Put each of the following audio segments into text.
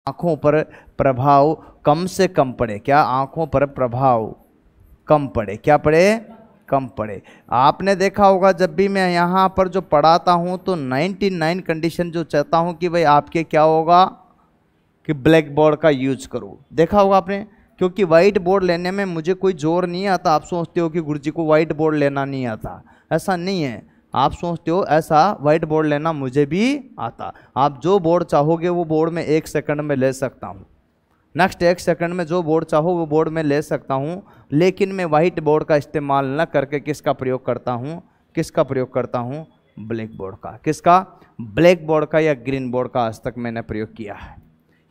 आँखों पर प्रभाव कम से कम पड़े। क्या? आँखों पर प्रभाव कम पड़े। क्या पड़े? कम पड़े। आपने देखा होगा जब भी मैं यहाँ पर जो पढ़ाता हूँ तो 99 कंडीशन जो चाहता हूँ कि भाई आपके क्या होगा कि ब्लैक बोर्ड का यूज करो। देखा होगा आपने, क्योंकि वाइट बोर्ड लेने में मुझे कोई जोर नहीं आता। आप सोचते हो कि गुरुजी को वाइट बोर्ड लेना नहीं आता, ऐसा नहीं है। आप सोचते हो ऐसा, वाइट बोर्ड लेना मुझे भी आता। आप जो बोर्ड चाहोगे वो बोर्ड में 1 सेकंड में ले सकता हूँ। नेक्स्ट 1 सेकंड में जो बोर्ड चाहो वो बोर्ड में ले सकता हूँ। लेकिन मैं वाइट बोर्ड का इस्तेमाल न करके किसका प्रयोग करता हूँ? किसका प्रयोग करता हूँ? ब्लैक बोर्ड का। किसका? ब्लैक बोर्ड का या ग्रीन बोर्ड का आज तक मैंने प्रयोग किया है।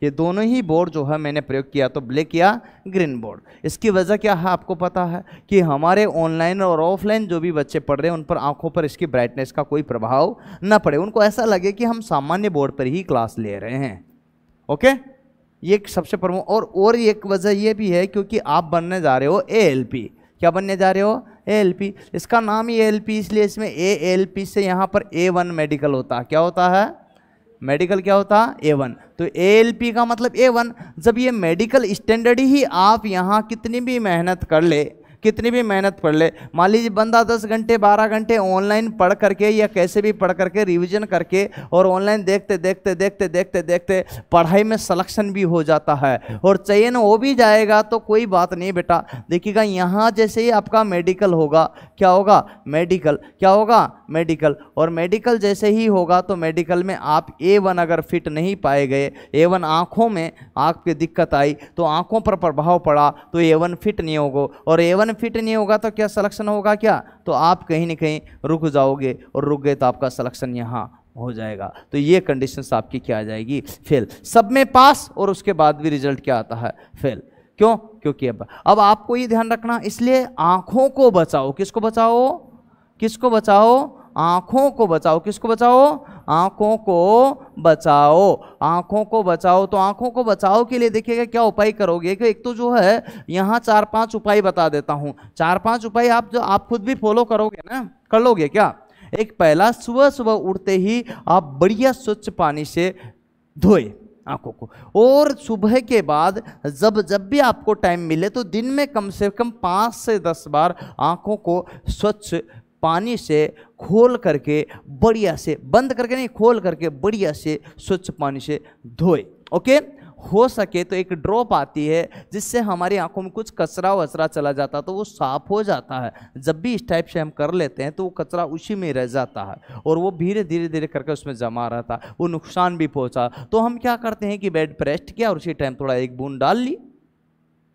ये दोनों ही बोर्ड जो है मैंने प्रयोग किया, तो ब्लैक या ग्रीन बोर्ड। इसकी वजह क्या है आपको पता है कि हमारे ऑनलाइन और ऑफलाइन जो भी बच्चे पढ़ रहे हैं उन पर आंखों पर इसकी ब्राइटनेस का कोई प्रभाव न पड़े। उनको ऐसा लगे कि हम सामान्य बोर्ड पर ही क्लास ले रहे हैं। ओके, ये एक सबसे प्रमुख। और एक वजह ये भी है क्योंकि आप बनने जा रहे हो ALP। क्या बनने जा रहे हो? ALP। इसका नाम ही ALP इसलिए इसमें ALP से यहाँ पर A1 मेडिकल होता है। क्या होता है? मेडिकल। क्या होता है? A1। तो ALP का मतलब A1। जब ये मेडिकल स्टैंडर्ड ही आप यहाँ कितनी भी मेहनत कर ले, कितनी भी मेहनत पढ़ ले, मान लीजिए बंदा 10 घंटे 12 घंटे ऑनलाइन पढ़ करके या कैसे भी पढ़ करके रिवीजन करके और ऑनलाइन देखते देखते देखते देखते देखते पढ़ाई में सिलेक्शन भी हो जाता है और चयन हो भी जाएगा तो कोई बात नहीं बेटा। देखिएगा यहाँ जैसे ही आपका मेडिकल होगा, क्या होगा? मेडिकल। क्या होगा? मेडिकल। और मेडिकल जैसे ही होगा तो मेडिकल में आप A1 अगर फिट नहीं पाए गए, A1 आँखों में आपकी दिक्कत आई तो आँखों पर प्रभाव पड़ा तो A1 फिट नहीं होगा। और A1 फिट नहीं होगा तो क्या सिलेक्शन होगा? क्या? तो आप कहीं ना कहीं रुक जाओगे और रुक गए तो आपका सिलेक्शन यहाँ हो जाएगा। तो ये कंडीशंस आपकी क्या आ जाएगी? फेल। सब में पास और उसके बाद भी रिजल्ट क्या आता है? फेल। क्यों? क्योंकि अब आपको ये ध्यान रखना, इसलिए आंखों को बचाओ। किसको बचाओ? किसको बचाओ? आंखों को बचाओ। किसको बचाओ? आंखों को बचाओ। आंखों को बचाओ। तो आंखों को बचाओ के लिए देखिएगा क्या उपाय करोगे कि एक तो जो है यहाँ 4-5 उपाय बता देता हूँ। 4-5 उपाय आप जो आप खुद भी फॉलो करोगे ना, कर लोगे क्या? एक पहला, सुबह सुबह उठते ही आप बढ़िया स्वच्छ पानी से धोए आंखों को। और सुबह के बाद जब भी आपको टाइम मिले तो दिन में कम से कम 5 से 10 बार आंखों को स्वच्छ पानी से खोल करके बढ़िया से, बंद करके नहीं, खोल करके बढ़िया से स्वच्छ पानी से धोए। ओके, हो सके तो एक ड्रॉप आती है जिससे हमारी आंखों में कुछ कचरा वचरा चला जाता तो वो साफ हो जाता है। जब भी इस टाइप से हम कर लेते हैं तो वो कचरा उसी में रह जाता है और वो धीरे धीरे धीरे करके उसमें जमा रहता है, वो नुकसान भी पहुंचा। तो हम क्या करते हैं कि बेड पर रेस्ट किया और उसी टाइम थोड़ा 1 बूंद डाल ली,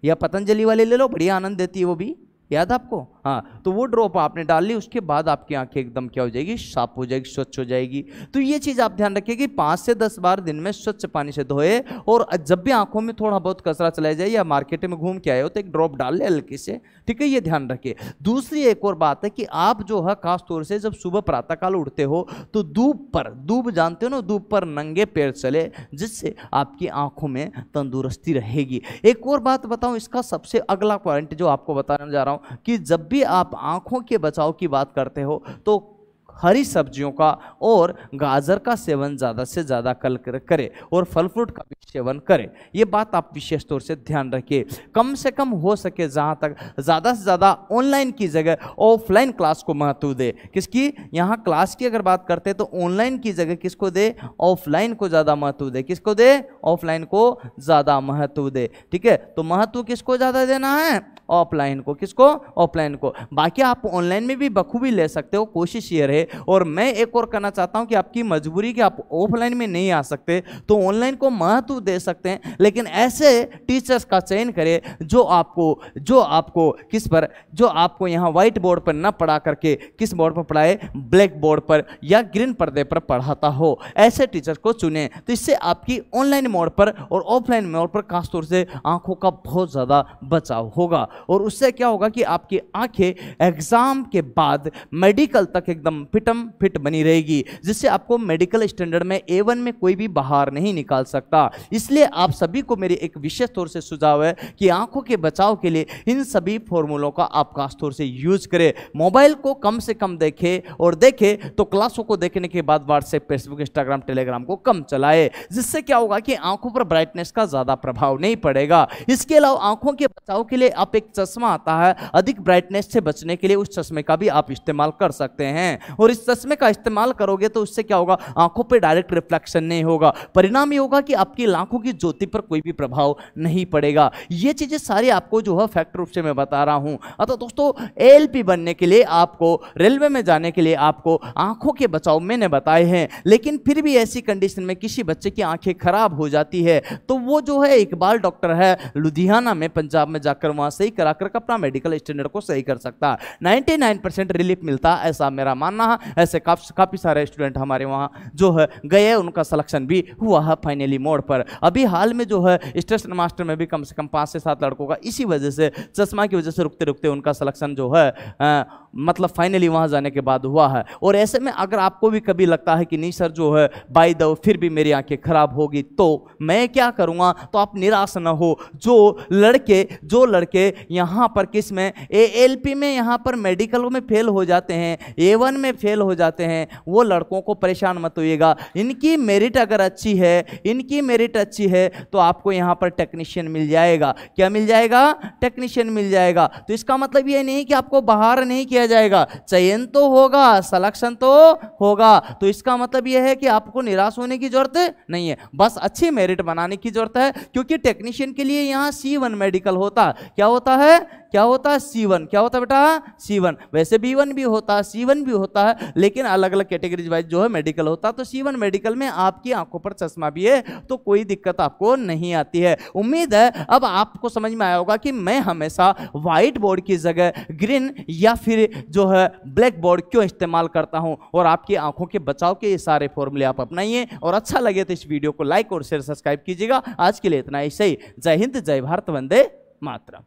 या पतंजलि वाले ले लो, बढ़िया आनंद देती है वो भी, याद आपको? हाँ, तो वो ड्रॉप आपने डाल ली, उसके बाद आपकी आंखें एकदम क्या हो जाएगी? साफ हो जाएगी, स्वच्छ हो जाएगी। तो ये चीज़ आप ध्यान रखिए कि 5 से 10 बार दिन में स्वच्छ पानी से धोए। और जब भी आंखों में थोड़ा बहुत कचरा चला जाए या मार्केट में घूम के आए हो तो एक ड्रॉप डाल ले हल्की से, ठीक है? ये ध्यान रखिए। दूसरी एक और बात है कि आप जो है खास तौर से जब सुबह प्रातःकाल उठते हो तो धूप जानते हो ना, धूप पर नंगे पैर चले, जिससे आपकी आंखों में तंदुरुस्ती रहेगी। एक और बात बताऊं, इसका सबसे अगला पॉइंट जो आपको बताने जा रहा हूं कि जब भी आप आंखों के बचाव की बात करते हो तो हरी सब्जियों का और गाजर का सेवन ज़्यादा से ज़्यादा करें और फल फ्रूट का भी सेवन करें। ये बात आप विशेष तौर से ध्यान रखिए। कम से कम हो सके जहाँ तक ज़्यादा से ज़्यादा ऑनलाइन की जगह ऑफलाइन क्लास को महत्व दे। किसकी? यहाँ क्लास की अगर बात करते हैं तो ऑनलाइन की जगह किसको दे? ऑफलाइन को ज़्यादा महत्व दे। किसको दे? ऑफलाइन को ज़्यादा महत्व दे। ठीक है, तो महत्व किसको ज़्यादा देना है? ऑफलाइन को। किसको? ऑफलाइन को। बाकी आप ऑनलाइन में भी बखूबी ले सकते हो, कोशिश ये रहे। और मैं एक और करना चाहता हूं कि आपकी मजबूरी कि आप ऑफलाइन में नहीं आ सकते तो ऑनलाइन को महत्व दे सकते हैं, लेकिन ऐसे टीचर्स का चयन करें जो आपको किस पर, जो आपको यहाँ व्हाइट बोर्ड पर न पढ़ा करके किस बोर्ड पर पढ़ाए? ब्लैक बोर्ड पर या ग्रीन पर्दे पर पढ़ाता हो। ऐसे टीचर्स को चुने तो इससे आपकी ऑनलाइन मोड पर और ऑफलाइन मोड पर खासतौर से आंखों का बहुत ज़्यादा बचाव होगा। और उससे क्या होगा कि आपकी आंखें एग्जाम के बाद मेडिकल तक एकदम फिटम फिट बनी रहेगी, जिससे आपको मेडिकल स्टैंडर्ड में A1 में कोई भी बाहर नहीं निकाल सकता। इसलिए आप सभी को मेरी एक विशेष तौर से सुझाव है कि आंखों के बचाव के लिए इन सभी फॉर्मूलों का आप खास तौर से यूज करें। मोबाइल को कम से कम देखें, और देखें तो क्लासों को देखने के बाद व्हाट्सएप, फेसबुक, इंस्टाग्राम, टेलीग्राम को कम चलाए, जिससे क्या होगा कि आंखों पर ब्राइटनेस का ज्यादा प्रभाव नहीं पड़ेगा। इसके अलावा आंखों के बचाव के लिए आप एक चश्मा आता है, अधिक ब्राइटनेस से बचने के लिए उस चश्मे का भी आप इस्तेमाल कर सकते हैं। और इस चश्मे का इस्तेमाल करोगे तो उससे क्या होगा, आंखों पे डायरेक्ट रिफ्लेक्शन नहीं होगा, परिणाम ये होगा कि आपकी आंखों की ज्योति पर कोई भी प्रभाव नहीं पड़ेगा। ये चीजें सारी आपको जो है फैक्ट रूप से मैं बता रहा हूं। अतः दोस्तों, ALP बनने के लिए आपको, रेलवे में जाने के लिए आपको आंखों के बचाव मैंने बताए हैं। लेकिन फिर भी ऐसी कंडीशन में किसी बच्चे की आंखें खराब हो जाती है तो वो जो है इकबाल डॉक्टर है लुधियाना में, पंजाब में जाकर वहां सही कराकर अपना मेडिकल स्टैंडर्ड को सही कर सकता है। 99% रिलीफ मिलता है, ऐसा मेरा मानना है। ऐसे काफी सारे स्टूडेंट हमारे वहां जो है गए, उनका सिलेक्शन भी हुआ है फाइनली मोड पर। अभी हाल में जो है स्टेशन मास्टर में भी कम से कम 5 से 7 लड़कों का इसी वजह से, चश्मा की वजह से रुकते रुकते उनका सिलेक्शन जो है मतलब फाइनली वहां जाने के बाद हुआ है। और ऐसे में अगर आपको भी कभी लगता है कि नहीं सर जो है बाय द फिर भी मेरी आंखें खराब होगी तो मैं क्या करूंगा, तो आप निराश न हो। जो लड़के यहां पर किस में, ALP में यहां पर मेडिकल में फेल हो जाते हैं, A1 में फेल हो जाते हैं, वो लड़कों को परेशान मत होइएगा। इनकी मेरिट अगर अच्छी है तो आपको यहां पर टेक्नीशियन मिल जाएगा। क्या मिल जाएगा? टेक्नीशियन मिल जाएगा। तो इसका मतलब ये नहीं कि आपको बाहर नहीं किया जाएगा, चयन तो होगा, सिलेक्शन तो होगा। तो इसका मतलब यह है कि आपको निराश होने की जरूरत नहीं है, बस अच्छी मेरिट बनाने की जरूरत है। क्योंकि टेक्नीशियन के लिए यहां C1 मेडिकल होता, क्या होता है C1, क्या होता है बेटा? C1। वैसे B1 भी होता है, C1 भी होता है, लेकिन अलग अलग कैटेगरीज वाइज जो है मेडिकल होता है। तो C1 मेडिकल में आपकी आंखों पर चश्मा भी है तो कोई दिक्कत आपको नहीं आती है। उम्मीद है अब आपको समझ में आया होगा कि मैं हमेशा व्हाइट बोर्ड की जगह ग्रीन या फिर जो है ब्लैक बोर्ड क्यों इस्तेमाल करता हूं। और आपकी आंखों के बचाव के ये सारे फॉर्मूले आप अपनाइए, और अच्छा लगे तो इस वीडियो को लाइक और शेयर सब्सक्राइब कीजिएगा। आज के लिए इतना ही सही। जय हिंद, जय भारत, वंदे मातरम।